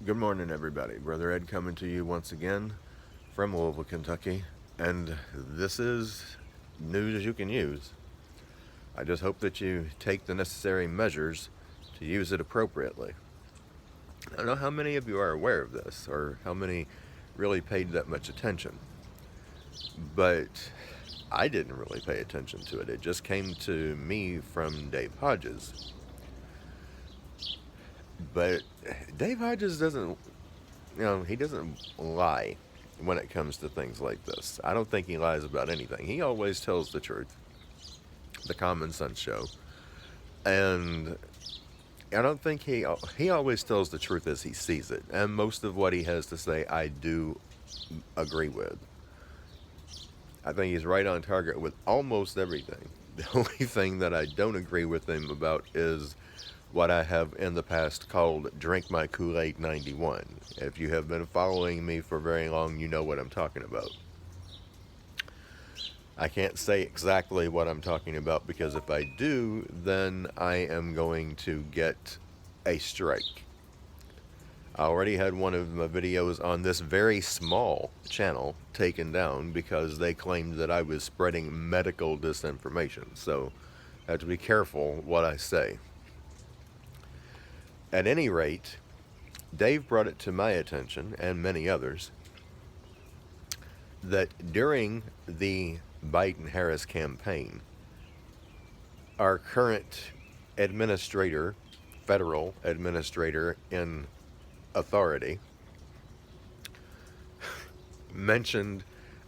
Good morning, everybody. Brother Ed coming to you once again from Louisville, Kentucky. And this is news you can use. I just hope that you take the necessary measures to use it appropriately. I don't know how many of you are aware of this or how many really paid that much attention, but I didn't really pay attention to it. It just came to me from Dave Hodges. But Dave Hodges doesn't, he doesn't lie when it comes to things like this. I don't think he lies about anything. He always tells the truth, the common sense show. And I don't think he always tells the truth as he sees it. And most of what he has to say, I do agree with. I think he's right on target with almost everything. The only thing that I don't agree with him about is what I have in the past called Drink My Kool-Aid 91. If you have been following me for very long, you know what I'm talking about. I can't say exactly what I'm talking about because if I do, then I am going to get a strike. I already had one of my videos on this very small channel taken down because they claimed that I was spreading medical disinformation. So I have to be careful what I say. At any rate, Dave brought it to my attention, and many others, that during the Biden Harris campaign, our current administrator, federal administrator in authority, mentioned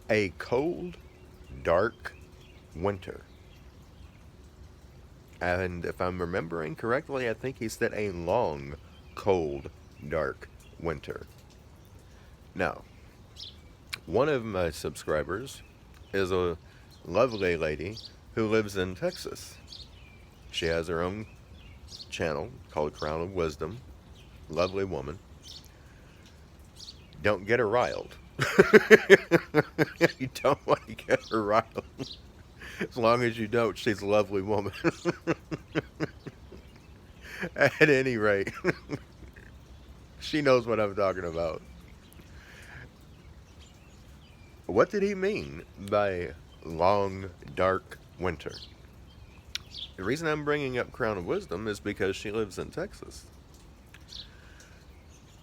a cold, dark winter. And if I'm remembering correctly, I think he said a long, cold, dark winter. Now, one of my subscribers is a lovely lady who lives in Texas. She has her own channel called Crown of Wisdom. Lovely woman. Don't get her riled. You don't want to get her riled. As long as you don't, she's a lovely woman. At any rate, she knows what I'm talking about. What did he mean by long, dark winter? The reason I'm bringing up Crown of Wisdom is because she lives in Texas.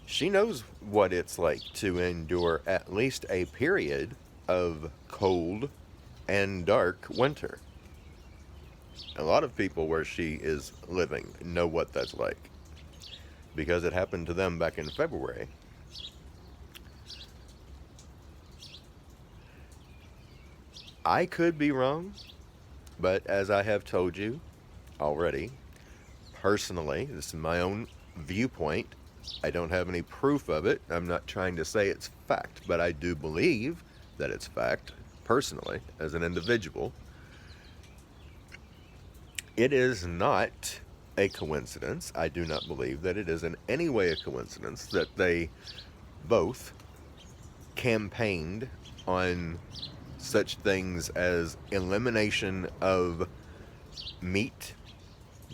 She knows what it's like to endure at least a period of cold and dark winter. A lot of people where she is living know what that's like because it happened to them back in February. I could be wrong, but as I have told you already, personally, this is my own viewpoint. I don't have any proof of it. I'm not trying to say it's fact, but I do believe that it's fact, personally, as an individual. It is not a coincidence. I do not believe that it is in any way a coincidence that they both campaigned on such things as elimination of meat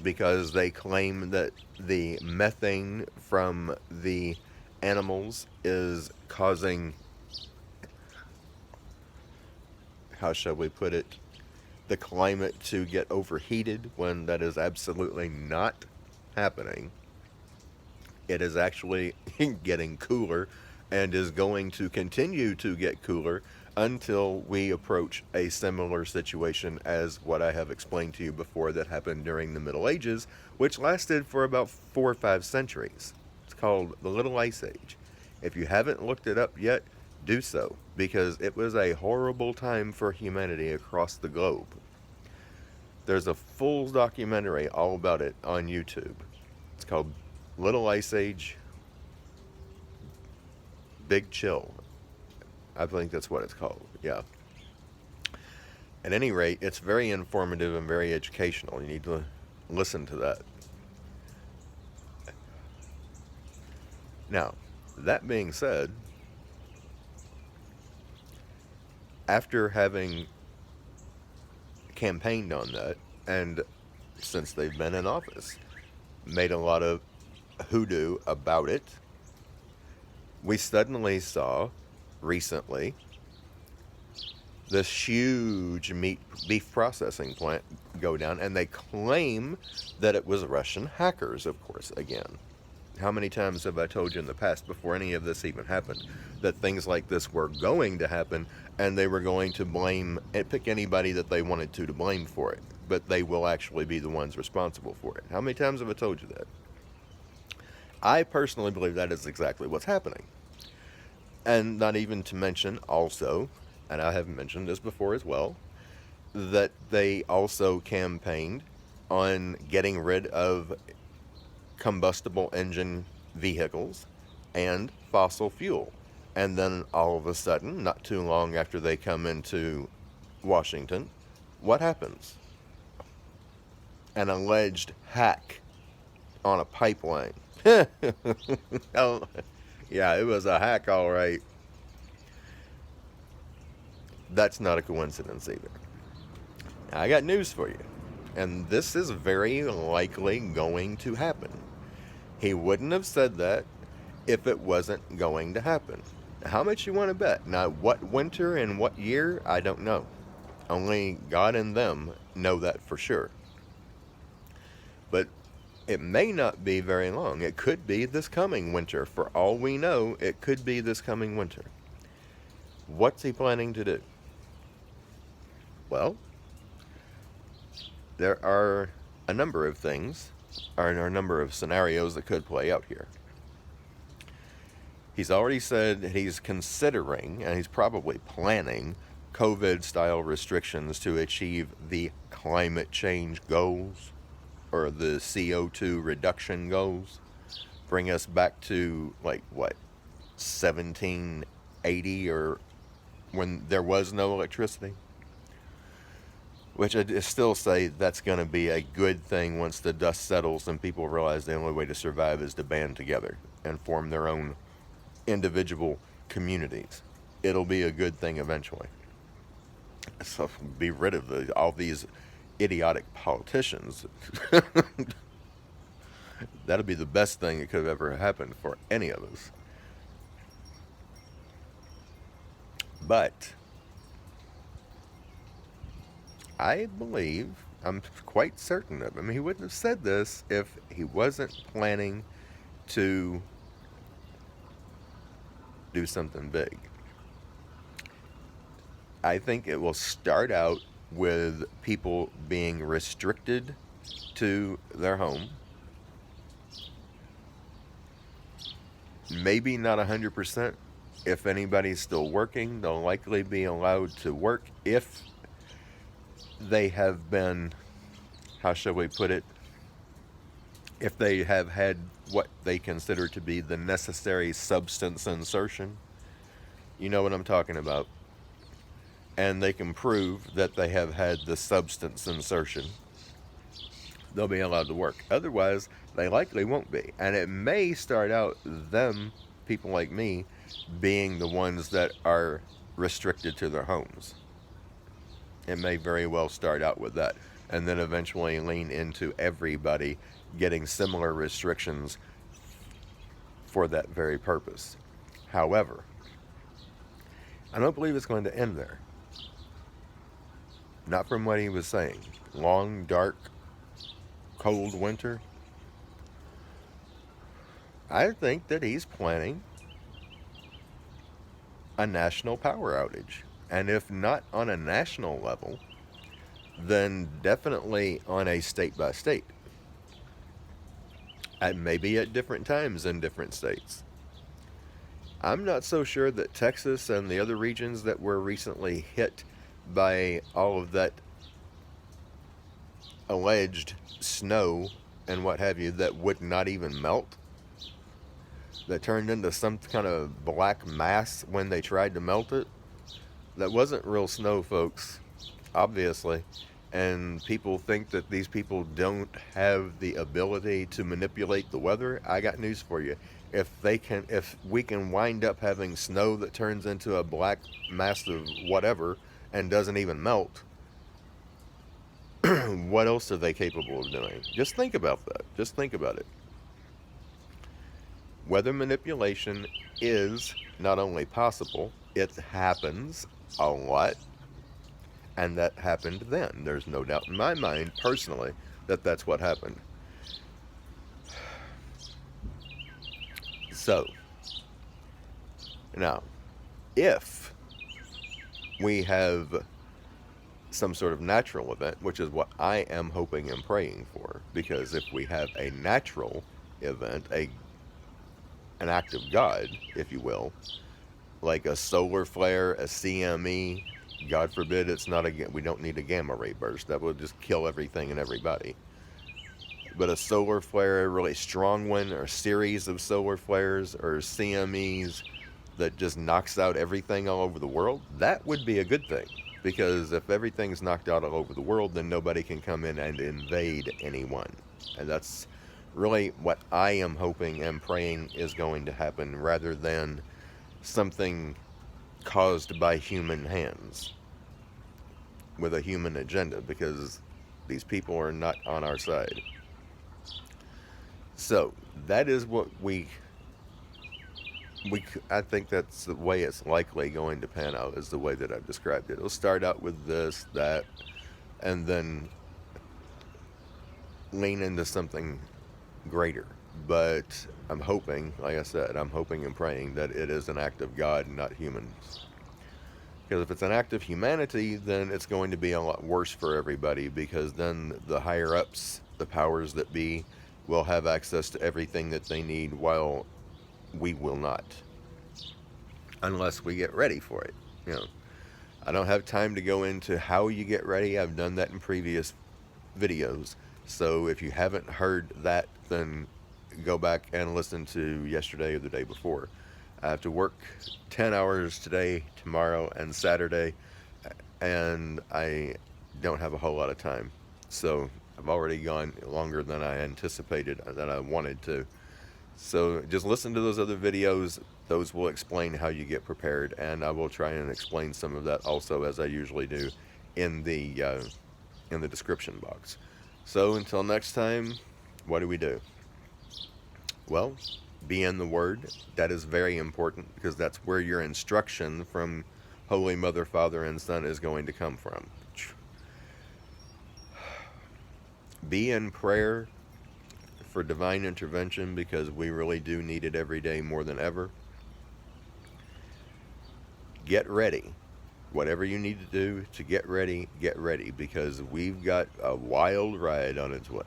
because they claim that the methane from the animals is causing, how shall we put it, the climate to get overheated when that is absolutely not happening. It is actually getting cooler and is going to continue to get cooler until we approach a similar situation as what I have explained to you before that happened during the Middle Ages, which lasted for about 4 or 5 centuries. It's called the Little Ice Age. If you haven't looked it up yet, do so, because it was a horrible time for humanity across the globe. There's a full documentary all about it on YouTube. It's called Little Ice Age, Big Chill. I think that's what it's called. Yeah. At any rate, it's very informative and very educational. You need to listen to that. Now, that being said, after having campaigned on that, and since they've been in office, made a lot of hoodoo about it, We suddenly saw recently this huge beef processing plant go down, and they claim that it was Russian hackers, of course, again. How many times have I told you in the past, before any of this even happened, that things like this were going to happen, and they were going to blame and pick anybody that they wanted to blame for it, but they will actually be the ones responsible for it? How many times have I told you that? I personally believe that is exactly what's happening. And not even to mention also, and I have mentioned this before as well, that they also campaigned on getting rid of combustible engine vehicles and fossil fuel. And then all of a sudden, not too long after they come into Washington, what happens? An alleged hack on a pipeline. Oh, yeah, it was a hack, all right. That's not a coincidence either. I got news for you. And this is very likely going to happen. He wouldn't have said that if it wasn't going to happen. How much you want to bet? Now, what winter and what year, I don't know. Only God and them know that for sure. But it may not be very long. It could be this coming winter. For all we know, it could be this coming winter. What's he planning to do? Well, there are a number of things, or a number of scenarios that could play out here. He's already said he's considering, and he's probably planning, COVID-style restrictions to achieve the climate change goals, or the CO2 reduction goals. Bring us back to, like, what, 1780, or when there was no electricity? Which I still say that's going to be a good thing once the dust settles and people realize the only way to survive is to band together and form their own individual communities. It'll be a good thing eventually. So be rid of all these idiotic politicians. That'll be the best thing that could have ever happened for any of us. But I believe, I'm quite certain of him, he wouldn't have said this if he wasn't planning to do something big. I think it will start out with people being restricted to their home. Maybe not 100%. If anybody's still working, they'll likely be allowed to work if they have been, how shall we put it, if they have had what they consider to be the necessary substance insertion. You know what I'm talking about. And they can prove that they have had the substance insertion. They'll be allowed to work. Otherwise, they likely won't be. And it may start out them, people like me, being the ones that are restricted to their homes. It may very well start out with that, and then eventually lean into everybody getting similar restrictions for that very purpose. However, I don't believe it's going to end there. Not from what he was saying. Long, dark, cold winter. I think that he's planning a national power outage. And if not on a national level, then definitely on a state by state. And maybe at different times in different states. I'm not so sure that Texas and the other regions that were recently hit by all of that alleged snow and what have you that would not even melt, that turned into some kind of black mass when they tried to melt it. That wasn't real snow, folks, obviously. And people think that these people don't have the ability to manipulate the weather. I got news for you. If we can wind up having snow that turns into a black mass of whatever and doesn't even melt, what else are they capable of doing? Just think about that. Just think about it. weather manipulation is not only possible, it happens a lot, and that happened then. There's no doubt in my mind, personally, that that's what happened. So, now, if we have some sort of natural event, which is what I am hoping and praying for, because if we have a natural event, an act of God, if you will, like a solar flare, a CME, God forbid it's not we don't need a gamma ray burst. That would just kill everything and everybody. But a solar flare, a really strong one, or a series of solar flares, or CMEs that just knocks out everything all over the world, that would be a good thing. Because if everything's knocked out all over the world, then nobody can come in and invade anyone. And that's really what I am hoping and praying is going to happen, rather than something caused by human hands with a human agenda, because these people are not on our side. So that is what I think that's the way it's likely going to pan out, is the way that I've described it. It'll start out with this, that, and then lean into something greater. But I'm hoping, like I said, I'm hoping and praying that it is an act of God, not humans. Because if it's an act of humanity, then it's going to be a lot worse for everybody, because then the higher ups, the powers that be, will have access to everything that they need, while we will not, unless we get ready for it. I don't have time to go into how you get ready. I've done that in previous videos. So if you haven't heard that, then go back and listen to yesterday or the day before. I have to work 10 hours today, tomorrow, and Saturday, and I don't have a whole lot of time. So I've already gone longer than I anticipated, than I wanted to. So just listen to those other videos. Those will explain how you get prepared, and I will try and explain some of that also, as I usually do, in the description box. So until next time, what do? Well, be in the Word. That is very important, because that's where your instruction from Holy Mother, Father, and Son is going to come from. Be in prayer for divine intervention, because we really do need it every day more than ever. Get ready. Whatever you need to do to get ready, because we've got a wild ride on its way.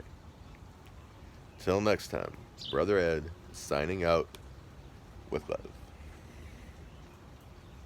Till next time, Brother Ed, signing out with love.